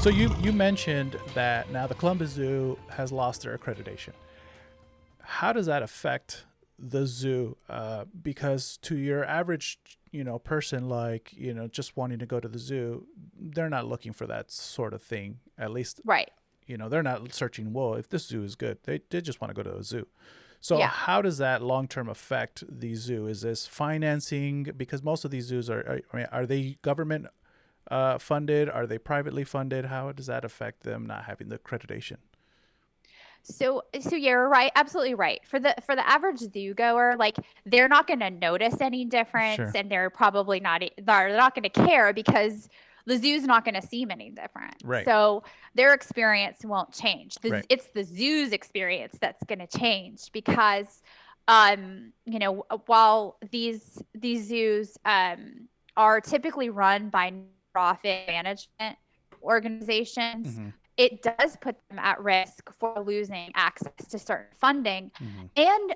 So you mentioned that now the Columbus Zoo has lost their accreditation. How does that affect the zoo? Because to your average, person like, just wanting to go to the zoo, they're not looking for that sort of thing. At least, Right. they're not searching, well, if this zoo is good, they just want to go to a zoo. So Yeah. how does that long term affect the zoo? Is this financing? Because most of these zoos are they government funded? Are they privately funded? How does that affect them not having the accreditation? So you're right, absolutely right. For the average zoo goer, like they're not going to notice any difference, Sure. and they're not going to care because the zoo's not going to seem any different. Right. So their experience won't change. Right. It's the zoo's experience that's going to change because, while these zoos are typically run by profit management organizations, Mm-hmm. it does put them at risk for losing access to certain funding. Mm-hmm. And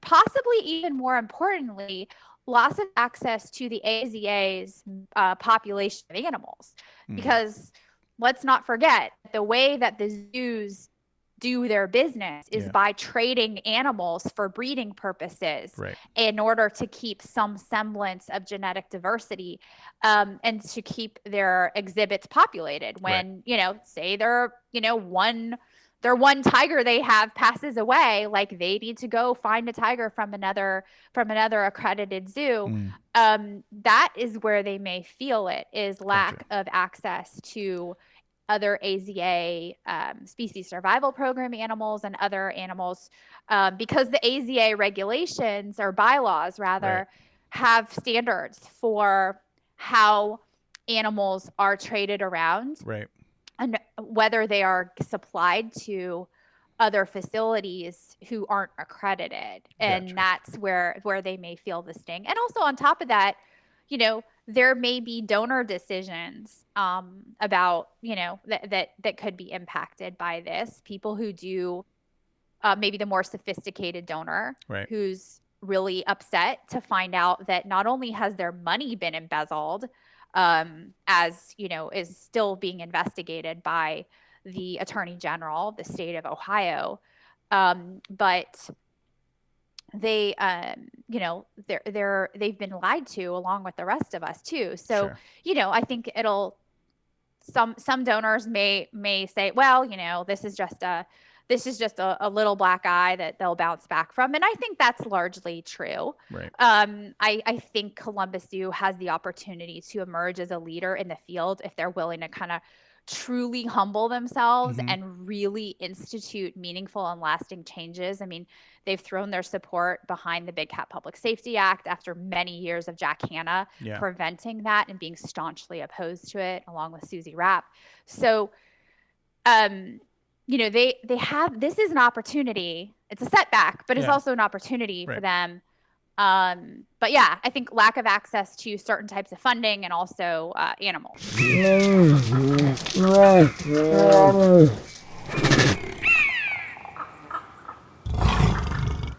possibly even more importantly, loss of access to the AZA's population of animals. Mm-hmm. Because let's not forget, the way that the zoos do their business is Yeah. by trading animals for breeding purposes Right. in order to keep some semblance of genetic diversity, and to keep their exhibits populated. Right. When, say their one tiger they have passes away, like they need to go find a tiger from another accredited zoo. Mm. That is where they may feel it, is Gotcha. lack of access to other AZA species survival program animals and other animals, because the AZA regulations, or bylaws Right. rather, have standards for how animals are traded around Right. and whether they are supplied to other facilities who aren't accredited. And Gotcha. that's where they may feel the sting. And also on top of that, there may be donor decisions about, that could be impacted by this. People who do, maybe the more sophisticated donor Right. who's really upset to find out that not only has their money been embezzled, as is still being investigated by the Attorney General of the state of Ohio, but they they've been lied to along with the rest of us too. So Sure. I think some donors may say, well, this is just a little black eye that they'll bounce back from. And I think that's largely true. Right. I think Columbus Zoo has the opportunity to emerge as a leader in the field if they're willing to kind of truly humble themselves Mm-hmm. and really institute meaningful and lasting changes. I mean, they've thrown their support behind the Big Cat Public Safety Act after many years of Jack Hanna Yeah. preventing that and being staunchly opposed to it, along with Susie Rapp. So, they have, this is an opportunity. It's a setback, but it's Yeah. also an opportunity for Right. them. But yeah, I think lack of access to certain types of funding and also animals.